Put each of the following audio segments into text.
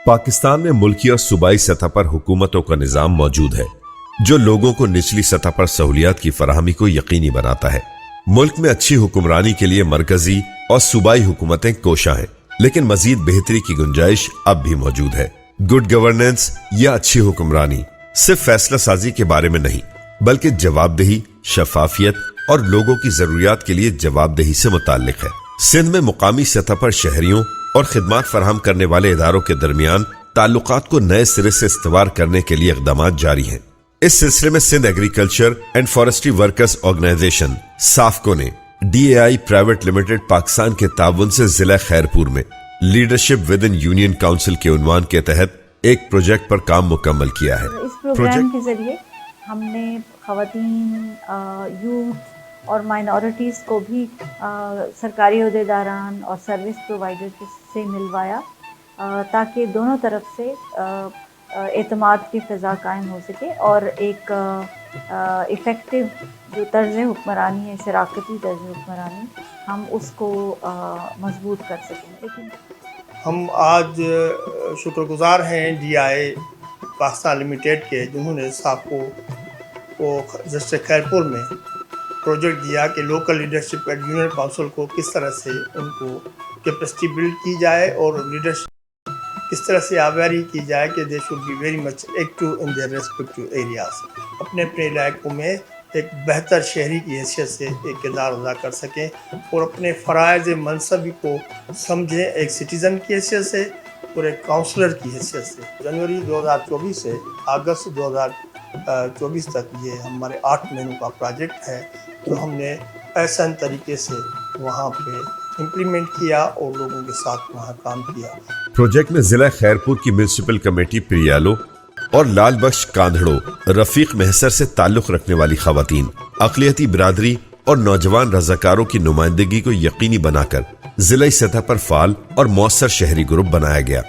पाकिस्तान में मुल्की और सूबाई सतह पर हुकूमतों का निजाम मौजूद है जो लोगों को निचली सतह पर सहूलियात की फराहमी को यकीनी बनाता है। मुल्क में अच्छी हुक्मरानी के लिए मरकजी और सूबाई हुकूमतें कोशा हैं, लेकिन मजीद बेहतरी की गुंजाइश अब भी मौजूद है। गुड गवर्नेंस या अच्छी हुक्मरानी सिर्फ फैसला साजी के बारे में नहीं, बल्कि जवाबदेही, शफाफियत और लोगों की जरूरियात के लिए जवाबदेही से मुताल्लिक है। सिंध में मुकामी सतह पर शहरियों और खिदमात फराहम करने वाले इदारों के दरमियान ताल्लुकात को नए सिरे से इस्तवार करने के लिए इक़दामात जारी हैं। इस सिलसिले में Sindh agriculture and forestry workers organisation SAFCO ने DAI प्राइवेट लिमिटेड पाकिस्तान के ताउन से जिला खैरपुर में leadership with in union council के उन्वान के तहत एक प्रोजेक्ट पर काम मुकम्मल किया है। इस प्रोग्राम के जरिए हमने ख़वातीन, यूथ और माइनॉरिटीज़ को भी सरकारी अहदेदारान और सर्विस प्रोवाइडर से मिलवाया ताकि दोनों तरफ से एतमाद की फ़ज़ा कायम हो सके और एक इफ़ेक्टिव जो तर्ज़ हुक्मरानी है, शराकती तर्ज़ हुक्मरानी, हम उसको मजबूत कर सकें। लेकिन हम आज शुक्रगुज़ार हैं DAI पाकिस्तान लिमिटेड के, जिन्होंने साफको को डिस्ट्रिक्ट खैरपुर में प्रोजेक्ट दिया कि local leadership and union council को किस तरह से उनको कैपेसिटी बिल्ड की जाए और लीडरशिप किस तरह से आवेरी की जाए कि they should be very much active in their respective areas, अपने अपने इलाकों में एक बेहतर शहरी की हैसियत से एक किरदार अदा कर सकें और अपने फ़राइज़ मनसबी को समझें, एक सिटीज़न की हैसियत से और एक काउंसलर की हैसियत से। जनवरी 2024 से अगस्त 2024 तक ये हमारे 8 महीनों का प्रोजेक्ट है, तो हमने ऐसा तरीके से वहाँ पे इम्प्लीमेंट किया और लोगों के साथ वहाँ काम किया। प्रोजेक्ट में जिला खैरपुर की म्यूनिसिपल कमेटी प्रियालो और लाल बख्श कांधड़ो, रफीक महसर से ताल्लुक रखने वाली खवातीन, अक़लियती बिरादरी और नौजवान रज़ाकारों की नुमाइंदगी को यकीनी बनाकर जिला सतह पर फाल और मौसर शहरी ग्रुप बनाया गया।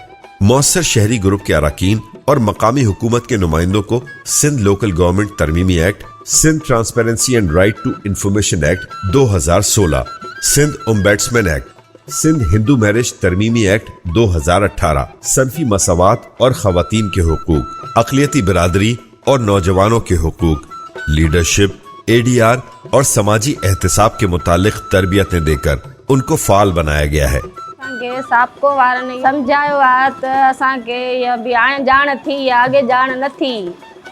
मौसर शहरी ग्रुप के अरकान और मकामी हुकूमत के नुमाइंदों को सिंध लोकल गवर्नमेंट तरमीमी act, Sindh transparency and right to information act 2016, Sindh ombudsman act, Sindh Hindu marriage तरमीमी एक्ट 2018, सनफी मसावात और खवातीन के हुकूक, अक़लियती बिरादरी और नौजवानों के हुकूक, लीडरशिप, ADR और समाजी एहतिसाब के मुतालिक तरबियतें देकर उनको फाल बनाया गया है। साफको वारनि समझायो आहे त असांखे इहा बि हाणे ॼाण थी, आगे ॼाण न थी,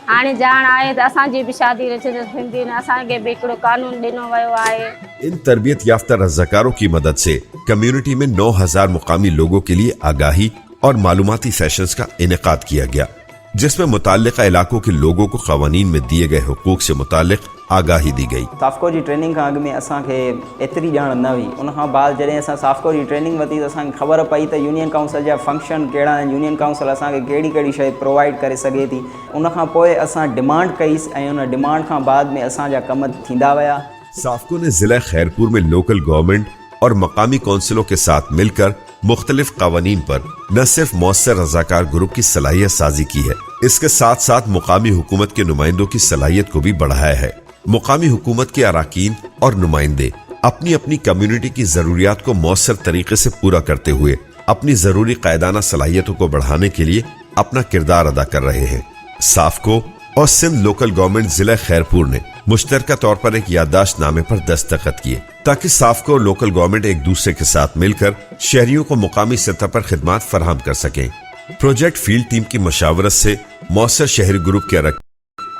हाणे ॼाण आहे त असांजी बि शादी रचंद थींदी, असांखे बि हिकिड़ो कानून ॾिनो वियो आहे। इन तरबियत याफ्ता रज़ाकारों की मदद से कम्युनिटी में 9000 मुकामी लोगों के लिए आगाही और मालूमाती सेशंस का इनेकाद किया गया, जिसमें मुताल्लिका इलाकों के लोगों को क़वानीन में दिए गए हुकूक से मुताल्लिक आगाही दी गई। साफको जी ट्रेनिंग का अॻु में असांखे एतिरी ॼाण न हुई, उन खां बाद जॾहिं असां साफको जी ट्रेनिंग वरिती त असांखे ख़बर पई त यूनियन काउंसिल जा फंक्शन कहिड़ा आहिनि, यूनियन काउंसिल असांखे कहिड़ी कहिड़ी शइ प्रोवाइड करे सघे थी। उन खां पोइ असां डिमांड कईसीं ऐं उन डिमांड खां बाद में असांजा कम थींदा विया। साफको ने जिला खैरपुर में लोकल गवर्नमेंट और मकामी कौंसिलों के साथ मिलकर मुख्तलिफ क़वानीन पर न सिर्फ मौसर रज़ाकार ग्रुप की सलाहियत साजी की है, इसके साथ साथ मुकामी हुकूमत के नुमाइंदों की सलाहियत को भी बढ़ाया है। मुकामी हुकूमत के अरकान और नुमाइंदे अपनी अपनी कम्युनिटी की जरूरियात को मौसर तरीके से पूरा करते हुए अपनी जरूरी कायदाना सलाहियतों को बढ़ाने के लिए अपना किरदार अदा कर रहे हैं। साफको और सिंध लोकल गवर्नमेंट जिला खैरपुर ने मुश्तरका तौर पर एक याददाश्तनामे पर दस्तखत किए ताकि साफको और लोकल गवर्नमेंट एक दूसरे के साथ मिलकर शहरियों को मुकामी सतह पर खिदमात फराहम कर सकें। प्रोजेक्ट फील्ड टीम की मशावरत से मौसर शहरी ग्रुप के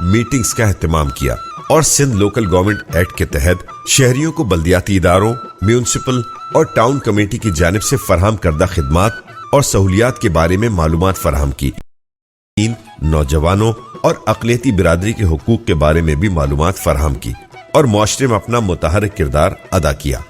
मीटिंग्स का एहतमाम किया और सिंध लोकल गवर्नमेंट एक्ट के तहत शहरियों को बल्दियाती इदारों, म्यूनिसिपल और टाउन कमेटी की जानिब से फराहम करदा खिदमात और सहूलियात के बारे में मालूमात फराहम की। नौजवानों और अक़लियती बिरादरी के हुकूक के बारे में भी मालूमात फराहम की और मुआशरे में अपना मुतहर्रिक किरदार अदा किया।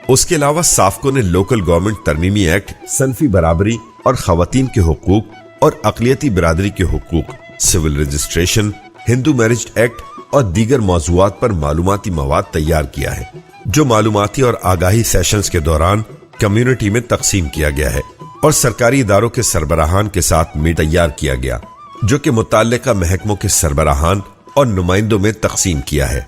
उसके अलावा साफको ने लोकल गवर्नमेंट तरमीमी एक्ट, सनफी बराबरी और खवातीन के हुकूक और अक़लियती बिरादरी के हुकूक, civil registration, Hindu marriage act और दीगर मौज़ूआत पर मालूमाती मवाद तैयार किया है, जो मालूमाती और आगाही सेशंस के दौरान कम्युनिटी में तकसीम किया गया है और सरकारी इदारों के सरबराहान के साथ में तैयार किया गया, जो कि मुताल्लिका महकमों के सरबराहान और नुमाइंदों में तकसीम किया है।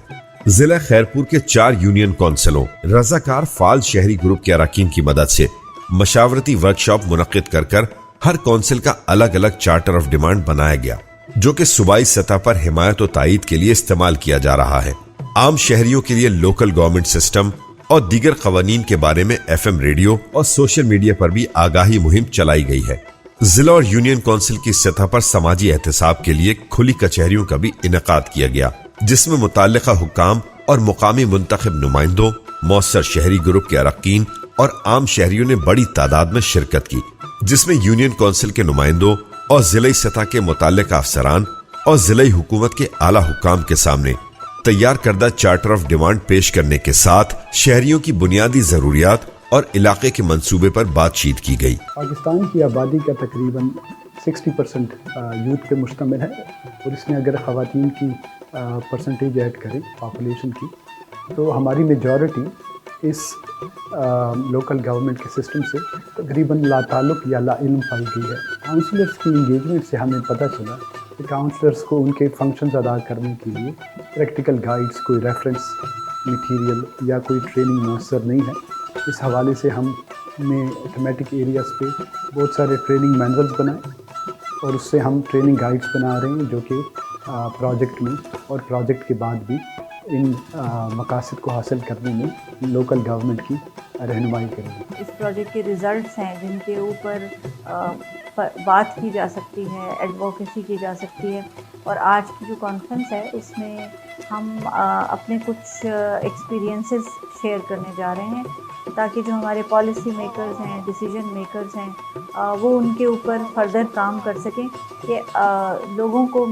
जिला खैरपुर के 4 यूनियन काउंसिलों रज़ाकार फाल शहरी ग्रुप के अरकान की मदद से मशावरती वर्कशॉप मुनक्किद कर हर कौंसिल का अलग अलग चार्टर ऑफ डिमांड बनाया गया जो कि सूबाई सतह पर हिमायत और तायीद के लिए इस्तेमाल किया जा रहा है। आम शहरियों के लिए लोकल गवर्नमेंट सिस्टम और दीगर कवानीन के बारे में FM रेडियो और सोशल मीडिया पर भी आगाही मुहिम चलाई गई है। जिला और यूनियन काउंसिल की सतह पर समाजी एहतसाब के लिए खुली कचहरियों का भी इनेकाद किया गया जिसमें मुताल्लिका हुक्काम और मुकामी मुंतखब नुमाइंदों, मौसर शहरी ग्रुप के अरकान और आम शहरियों ने बड़ी तादाद में शिरकत की, जिसमें यूनियन काउंसिल के नुमाइंदों और जिले सतह के मुताल्लिका अफसरान और जिले हुकूमत के आला हुक्काम के सामने तैयार करदा चार्टर ऑफ डिमांड पेश करने के साथ शहरियों की बुनियादी जरूरियात और इलाके के मंसूबे पर बातचीत की गई। पाकिस्तान की आबादी का तकरीबन 60% यूथ पे मुश्तमिल है और इसमें अगर ख़वातीन की परसेंटेज ऐड करें पॉपुलेशन की तो हमारी मेजॉरिटी इस लोकल गवर्नमेंट के सिस्टम से तकरीबन लाताल्लुक़ या लाइल्म पाई गई है। काउंसलर्स की इंगेजमेंट से हमें पता चला कि काउंसलर्स को उनके फंक्शंस अदा करने के लिए प्रैक्टिकल गाइड्स, कोई रेफरेंस मटीरियल या कोई ट्रेनिंग मुयस्सर नहीं है। इस हवाले से हमने थीमेटिक एरियाज़ पे बहुत सारे ट्रेनिंग मैनुअल्स बनाए और उससे हम ट्रेनिंग गाइड्स बना रहे हैं जो कि प्रोजेक्ट में और प्रोजेक्ट के बाद भी इन मकासद को हासिल करने में लोकल गवर्नमेंट की रहनुमाई करेंगे। इस प्रोजेक्ट के रिज़ल्ट्स हैं जिनके ऊपर बात की जा सकती है, एडवोकेसी की जा सकती है और आज की जो कॉन्फ्रेंस है इसमें हम अपने कुछ एक्सपीरियंसेस शेयर करने जा रहे हैं ताकि जो हमारे पॉलिसी मेकर्स हैं, डिसीजन मेकर्स हैं, वो उनके ऊपर फर्दर काम कर सकें कि लोगों को